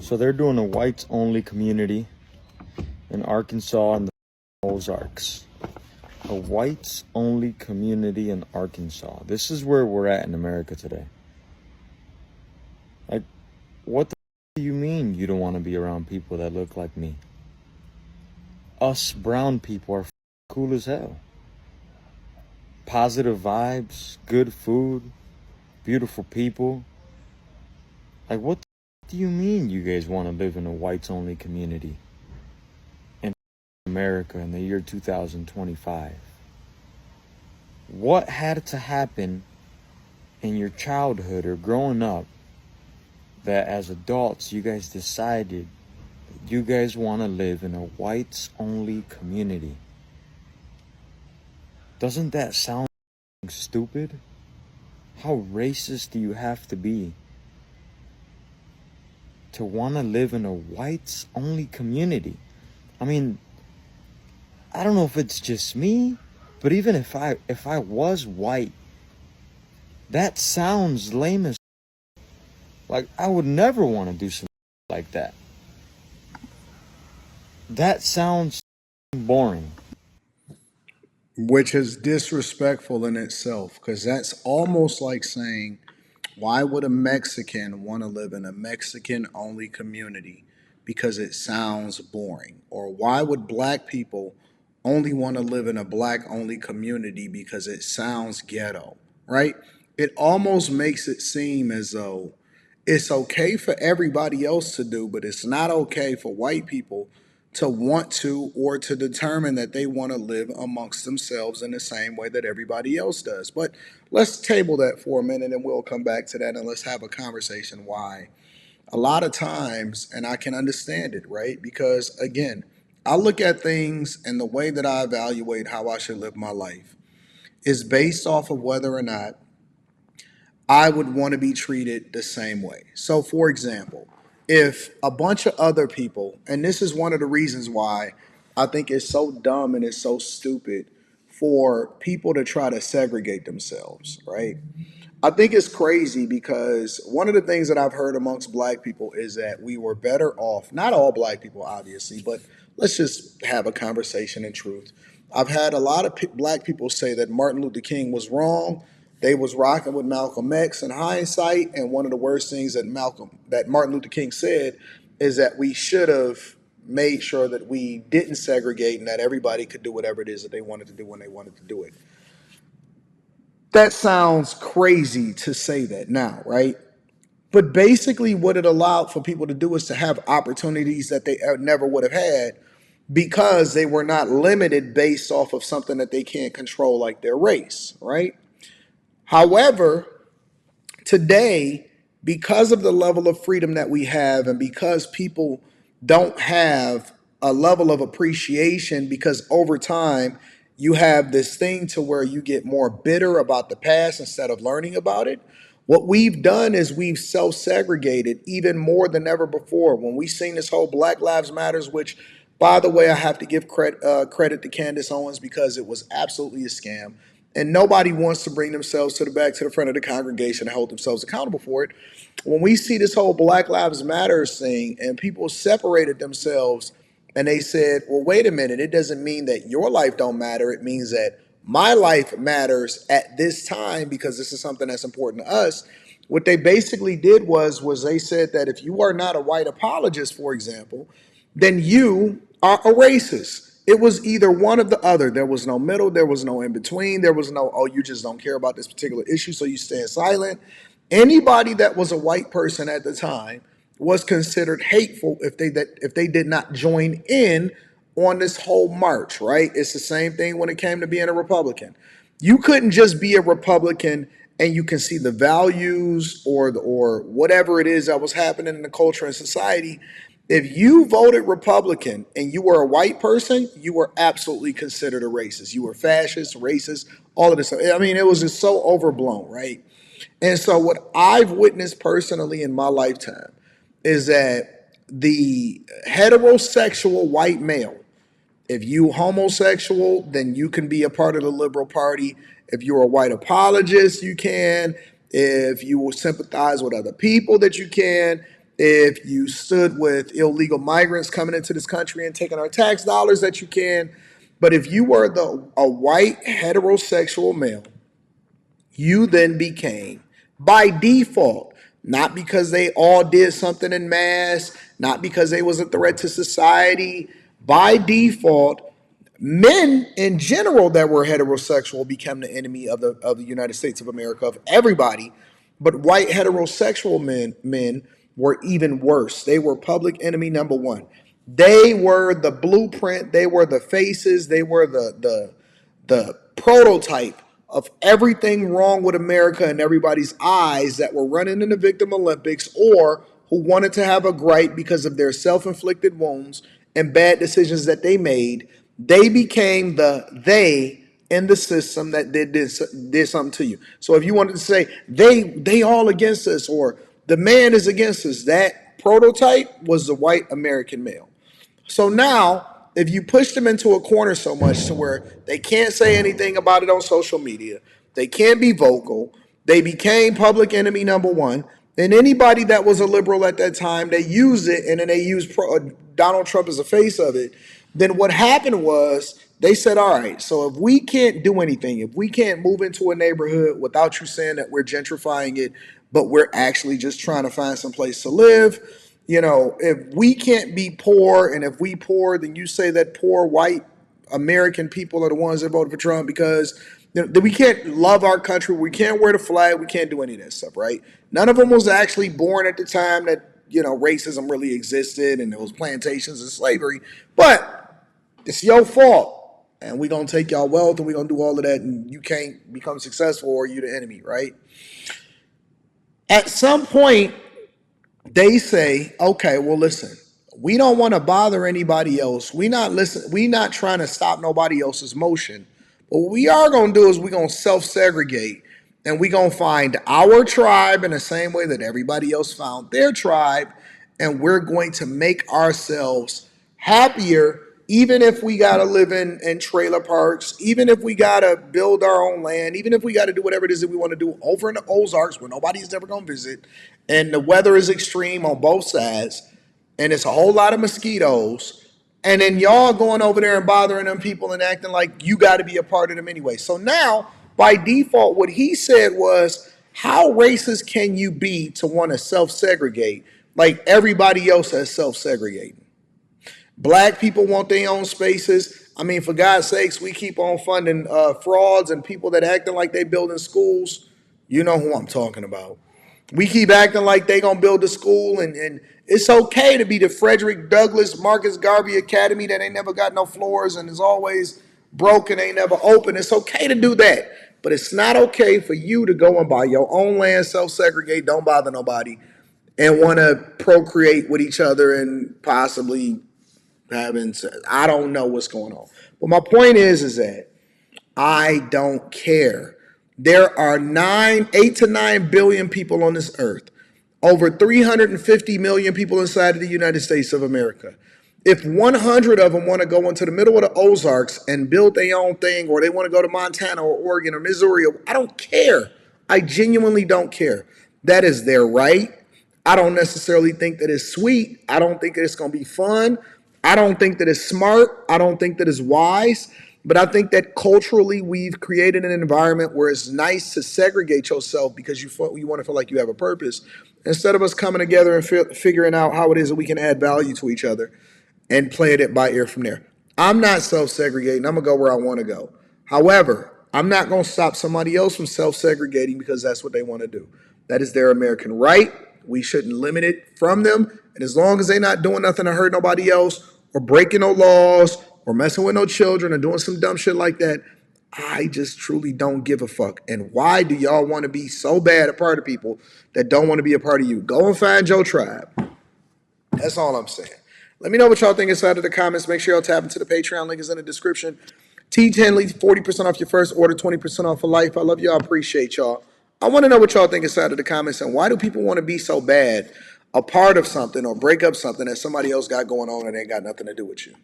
So they're doing a whites only community in Arkansas and the Ozarks. A whites only community in Arkansas. This is where we're at in America today. Like, what the do you mean you don't want to be around people that look like me? Us brown people are cool as hell. Positive vibes, good food, beautiful people. Like, what do you mean you guys want to live in a whites only community in America in the year 2025? What had to happen in your childhood or growing up that as adults you guys decided that you guys want to live in a whites only community? Doesn't that sound stupid? How racist do you have to be to want to live in a whites only community? I mean, I don't know if it's just me, but even if I was white, that sounds lame as like I would never want to do something like that. That sounds boring. Which is disrespectful in itself, because that's almost like saying, why would a Mexican want to live in a Mexican only community? Because it sounds boring. Or why would black people only want to live in a black only community? Because it sounds ghetto, right? It almost makes it seem as though it's okay for everybody else to do, but it's not okay for white people to want to or to determine that they want to live amongst themselves in the same way that everybody else does. But let's table that for a minute and we'll come back to that and let's have a conversation why. A lot of times, and I can understand it, right? Because again, I look at things and the way that I evaluate how I should live my life is based off of whether or not I would want to be treated the same way. So, for example, if a bunch of other people, and this is one of the reasons why I think it's so dumb and it's so stupid for people to try to segregate themselves, right? I think it's crazy because one of the things that I've heard amongst black people is that we were better off, not all black people, obviously, but let's just have a conversation in truth. I've had a lot of black people say that Martin Luther King was wrong. They was rocking with Malcolm X in hindsight, and one of the worst things that Martin Luther King said is that we should have made sure that we didn't segregate and that everybody could do whatever it is that they wanted to do when they wanted to do it. That sounds crazy to say that now, right? But basically, what it allowed for people to do is to have opportunities that they never would have had because they were not limited based off of something that they can't control, like their race, right? However, today, because of the level of freedom that we have, and because people don't have a level of appreciation, because over time you have this thing to where you get more bitter about the past instead of learning about it. What we've done is we've self-segregated even more than ever before. When we seen this whole Black Lives Matters, which, by the way, I have to give credit to Candace Owens because it was absolutely a scam. And nobody wants to bring themselves to the back to the front of the congregation and hold themselves accountable for it. When we see this whole Black Lives Matters thing and people separated themselves and they said, well, wait a minute, it doesn't mean that your life don't matter. It means that my life matters at this time because this is something that's important to us. What they basically did was they said that if you are not a white apologist, for example, then you are a racist. It was either one or the other. There was no middle. There was no in between. There was no, oh, you just don't care about this particular issue, so you stand silent. Anybody that was a white person at the time was considered hateful if they did not join in on this whole march, right? It's the same thing when it came to being a Republican. You couldn't just be a Republican and you can see the values or whatever it is that was happening in the culture and society. If you voted Republican and you were a white person, you were absolutely considered a racist. You were fascist, racist, all of this stuff. I mean, it was just so overblown, right? And so what I've witnessed personally in my lifetime is that the heterosexual white male, if you homosexual, then you can be a part of the liberal party. If you're a white apologist, you can. If you will sympathize with other people, that you can. if you stood with illegal migrants coming into this country and taking our tax dollars that you can. But if you were a white heterosexual male, you then became, by default, not because they all did something in mass, not because they was a threat to society, by default, men in general that were heterosexual became the enemy of the United States of America, of everybody. But white heterosexual men were even worse. They were public enemy number one. They were the blueprint. They were the faces. They were the prototype of everything wrong with America in everybody's eyes that were running in the Victim Olympics, or who wanted to have a gripe because of their self-inflicted wounds and bad decisions that they made. They became the they in the system that did something to you. So if you wanted to say they all against us, or the man is against us, that prototype was the white American male. So now, if you push them into a corner so much to where they can't say anything about it on social media, they can't be vocal, they became public enemy number one. And anybody that was a liberal at that time, they used it, and then they used Donald Trump as a face of it. Then what happened was they said, all right, so if we can't do anything, if we can't move into a neighborhood without you saying that we're gentrifying it, but we're actually just trying to find some place to live, if we can't be poor, and if we poor, then you say that poor white American people are the ones that voted for Trump because we can't love our country, we can't wear the flag, we can't do any of that stuff, right? None of them was actually born at the time that racism really existed and there was plantations and slavery, but it's your fault. And we're going to take y'all wealth and we're going to do all of that, and you can't become successful or you're the enemy, right? At some point, they say, okay, well, listen, we don't want to bother anybody else. We not trying to stop nobody else's motion. But what we are going to do is we're going to self-segregate, and we're going to find our tribe in the same way that everybody else found their tribe, and we're going to make ourselves happier, even if we got to live in trailer parks, even if we got to build our own land, even if we got to do whatever it is that we want to do over in the Ozarks where nobody's ever going to visit, and the weather is extreme on both sides, and it's a whole lot of mosquitoes, and then y'all going over there and bothering them people and acting like you got to be a part of them anyway. So now, by default, what he said was, how racist can you be to want to self-segregate like everybody else has self-segregated? Black people want their own spaces. I mean, for God's sakes, we keep on funding frauds and people that acting like they building schools. You know who I'm talking about. We keep acting like they gonna build a school, and it's okay to be the Frederick Douglass Marcus Garvey Academy that ain't never got no floors and is always broken, ain't never open. It's okay to do that, but it's not okay for you to go and buy your own land, self-segregate, don't bother nobody, and want to procreate with each other and possibly having sex. I don't know what's going on, but my point is that I don't care. There are 8 to 9 billion people on this earth, over 350 million people inside of the United States of America. If 100 of them want to go into the middle of the Ozarks and build their own thing, or they want to go to Montana or Oregon or Missouri, I don't care. I genuinely don't care. That is their right. I don't necessarily think that it's sweet. I don't think that it's going to be fun. I don't think that it's smart. I don't think that it's wise. But I think that culturally we've created an environment where it's nice to segregate yourself because you want to feel like you have a purpose, instead of us coming together and figuring out how it is that we can add value to each other and playing it by ear from there. I'm not self-segregating. I'm going to go where I want to go. However, I'm not going to stop somebody else from self-segregating because that's what they want to do. That is their American right. We shouldn't limit it from them. And as long as they're not doing nothing to hurt nobody else or breaking no laws or messing with no children or doing some dumb shit like that, I just truly don't give a fuck. And why do y'all want to be so bad a part of people that don't want to be a part of you? Go and find your tribe. That's all I'm saying. Let me know what y'all think inside of the comments. Make sure y'all tap into the Patreon. Link is in the description. T10 40% off your first order, 20% off for life. I love y'all. I appreciate y'all. I want to know what y'all think inside of the comments, and why do people want to be so bad a part of something or break up something that somebody else got going on and ain't got nothing to do with you?